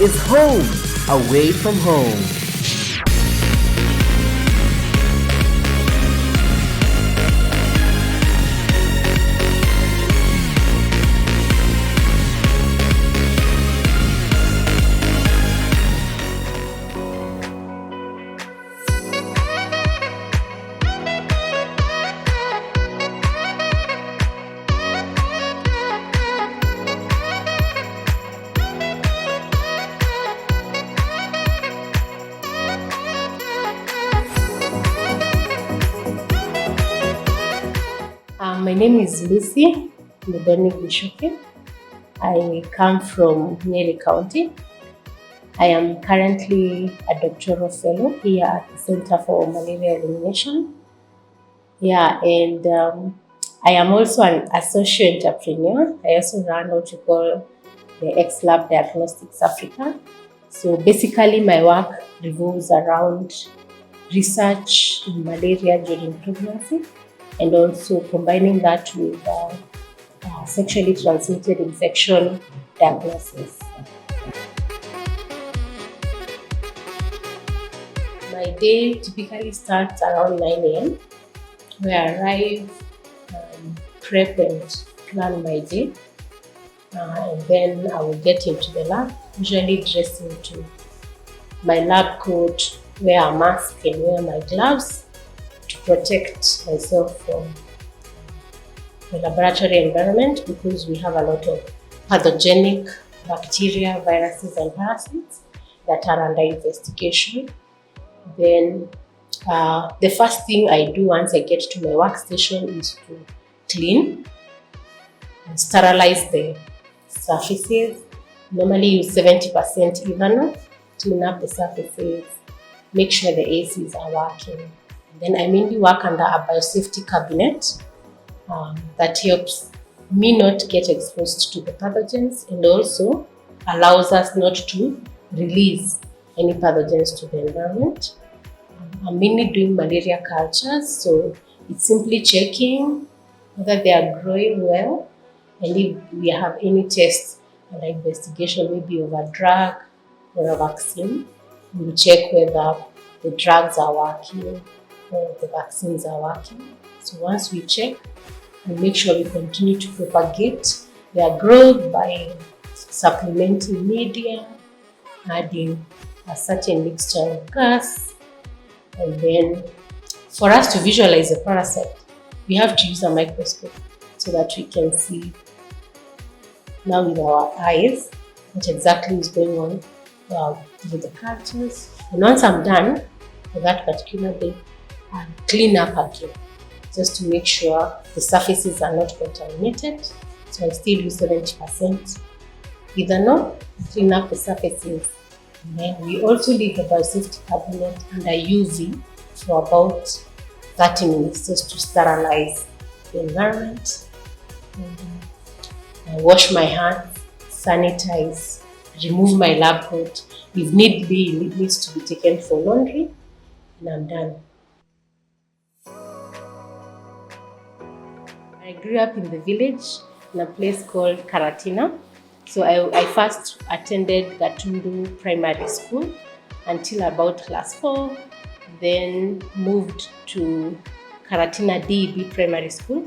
is home away from home. My name is Lucy Bishoke. I come from Nyeri County. I am currently a doctoral fellow here at the Center for Malaria Elimination. And I am also an associate entrepreneur. I also run what we call the X-Lab Diagnostics Africa. So basically my work revolves around research in malaria during pregnancy, and also combining that with sexually transmitted infection diagnosis. My day typically starts around 9 a.m. where I arrive, prep and plan my day, and then I will get into the lab, usually dress into my lab coat, wear a mask and wear my gloves to protect myself from the laboratory environment, because we have a lot of pathogenic bacteria, viruses and parasites that are under investigation. Then the first thing I do once I get to my workstation is to clean and sterilize the surfaces. Normally use 70% ethanol, clean up the surfaces, make sure the ACs are working. Then I mainly work under a biosafety cabinet that helps me not get exposed to the pathogens, and also allows us not to release any pathogens to the environment. I'm mainly doing malaria cultures, so it's simply checking whether they are growing well, and if we have any tests under investigation, maybe of a drug or a vaccine, we'll check whether the drugs are working or the vaccines are working. So once we check, we make sure we continue to propagate their growth by supplementing media, adding a certain mixture of gas. And then for us to visualize a parasite, we have to use a microscope so that we can see now with our eyes what exactly is going on with the cultures. And once I'm done for that particular day, I'll clean up again just to make sure the surfaces are not contaminated. So I still use 70% ethanol, clean up the surfaces. And then we also leave the biosafety cabinet under UV for about 30 minutes just to sterilize the environment. And I wash my hands, sanitize, remove my lab coat. If need be, it needs to be taken for laundry, and I'm done. I grew up in the village in a place called Karatina. So I first attended Gatundu Primary School until about class 4, then moved to Karatina DEB Primary School,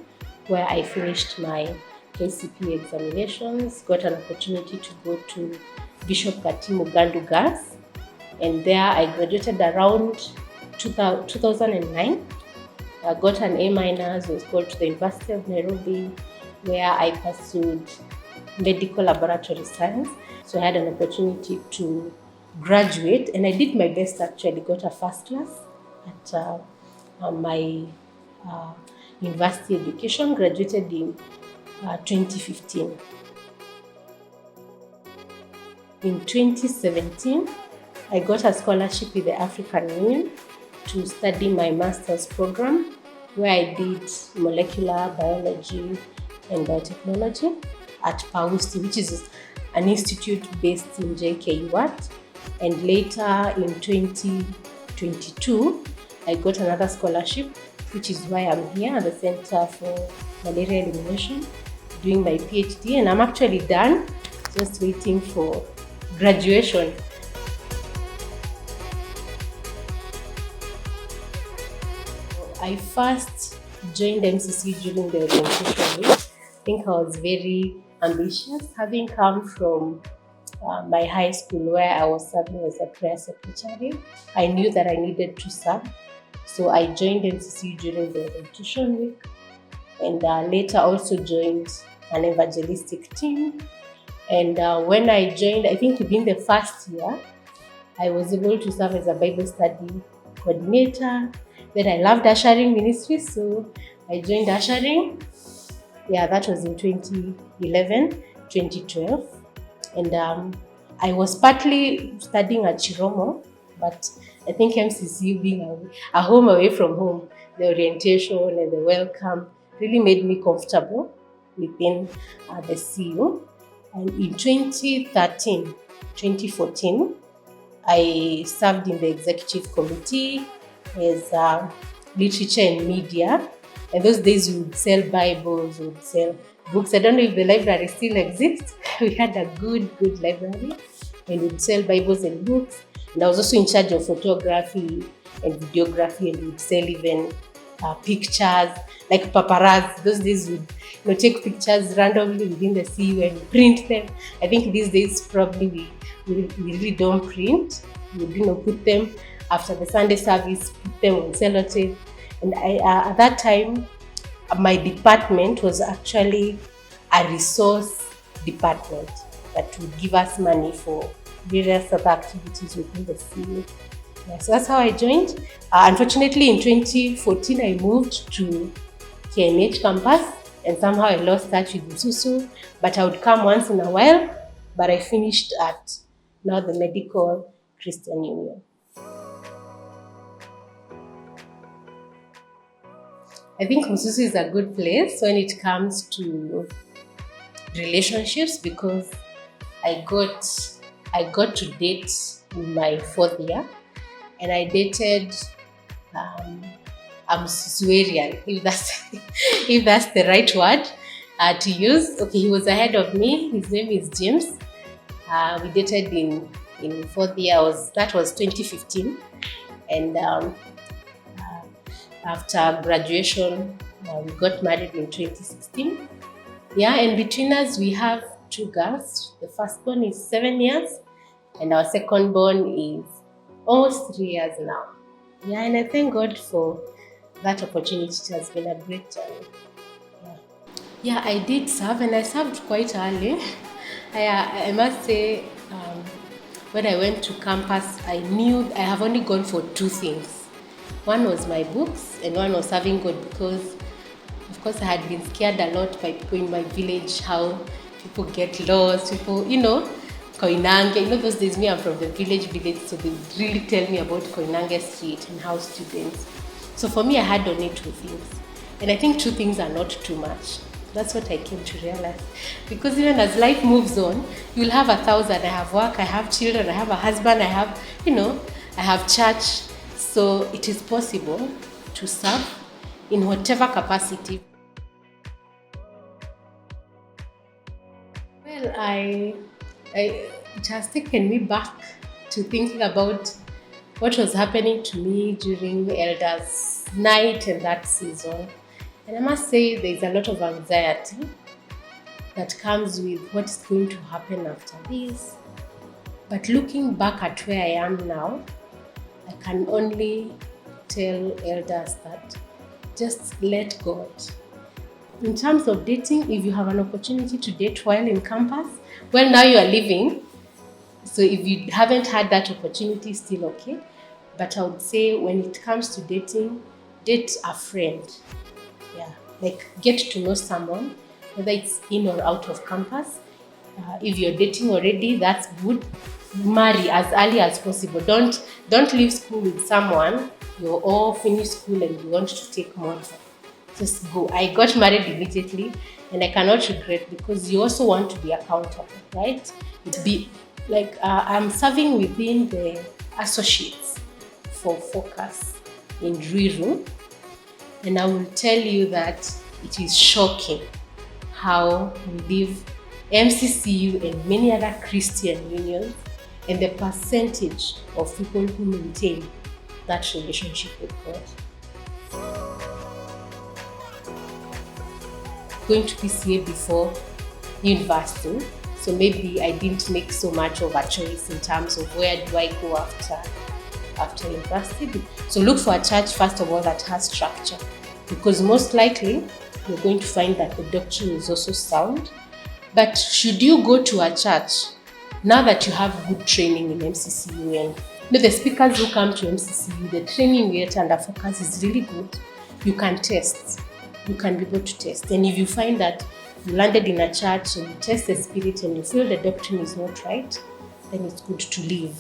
where I finished my KCPE examinations, got an opportunity to go to Bishop Katimu Gandu Girls, and there I graduated around 2009. I got an A-, was called to the University of Nairobi, where I pursued medical laboratory science. So I had an opportunity to graduate, and I did my best actually, got a first class at my university education, graduated in 2015. In 2017, I got a scholarship with the African Union to study my master's program, where I did molecular biology and biotechnology at PAUSTI, which is an institute based in JKUAT. And later in 2022, I got another scholarship, which is why I'm here at the Center for Malaria Elimination doing my PhD. And I'm actually done, just waiting for graduation. I first joined MCC during the orientation week. I think I was very ambitious, having come from my high school where I was serving as a prayer secretary. I knew that I needed to serve, so I joined MCC during the orientation week, and later also joined an evangelistic team. And when I joined, I think within the first year, I was able to serve as a Bible study coordinator. Then I loved ushering ministry, so I joined ushering. Yeah, that was in 2011, 2012. And I was partly studying at Chiromo, but I think MCC being a home away from home, the orientation and the welcome really made me comfortable within the CU. And in 2013, 2014, I served in the executive committee as literature and media. And those days we would sell Bibles, we would sell books. I don't know if the library still exists. We had a good library, and we would sell Bibles and books. And I was also in charge of photography and videography, and we would sell even pictures, like paparazzi. Those days we'd take pictures randomly within the CU and print them. I think these days probably we really don't print. We put them after the Sunday service, put them on sellotape. And at that time, my department was actually a resource department that would give us money for various other activities within the CU. Yeah, so that's how I joined. Unfortunately, in 2014, I moved to KNH campus, and somehow I lost touch with Ususu, but I would come once in a while. But I finished at now the Medical Christian Union. I think Ususu is a good place when it comes to relationships, because I got to date in my 4th year, and I dated Msusuerian, if that's the right word to use. Okay, he was ahead of me. His name is James. We dated in 4th year. That was 2015, and after graduation, we got married in 2016. Yeah, and between us we have 2 girls. The first born is 7 years, and our second born is almost 3 years now. Yeah, and I thank God for that opportunity. It has been a great journey. Yeah, I did serve, and I served quite early. I must say, when I went to campus, I knew I have only gone for 2 things. One was my books, and one was serving God, because, of course, I had been scared a lot by people in my village, how people get lost, people, Koinange. Those days, I'm from the village, so they really tell me about Koinange Street and how students. So for me, I had only 2 things. And I think 2 things are not too much. That's what I came to realize. Because even as life moves on, you'll have 1,000. I have work, I have children, I have a husband, I have church. So it is possible to serve in whatever capacity. Well, it has taken me back to thinking about what was happening to me during Elders' Night and that season. And I must say there's a lot of anxiety that comes with what is going to happen after this. But looking back at where I am now, I can only tell elders that just let God. In terms of dating, if you have an opportunity to date while in campus, well, now you are leaving. So if you haven't had that opportunity, still okay. But I would say when it comes to dating, date a friend. Yeah, like get to know someone, whether it's in or out of campus. If you're dating already, that's good. Marry as early as possible. Don't leave school with someone. You're all finished school and you want to take more time. Just go. I got married immediately, and I cannot regret, because you also want to be accountable, right? I'm serving within the associates for focus in Ruiru, and I will tell you that it is shocking how we live MCCU, and many other Christian unions, and the percentage of people who maintain that relationship with God. Going to PCA before university, so maybe I didn't make so much of a choice in terms of where do I go after university. So look for a church, first of all, that has structure, because most likely you're going to find that the doctrine is also sound. But should you go to a church, now that you have good training in MCCU, and the speakers who come to MCCU, the training you get under focus is really good, you can test. You can be able to test. And if you find that you landed in a church and you test the spirit and you feel the doctrine is not right, then it's good to leave.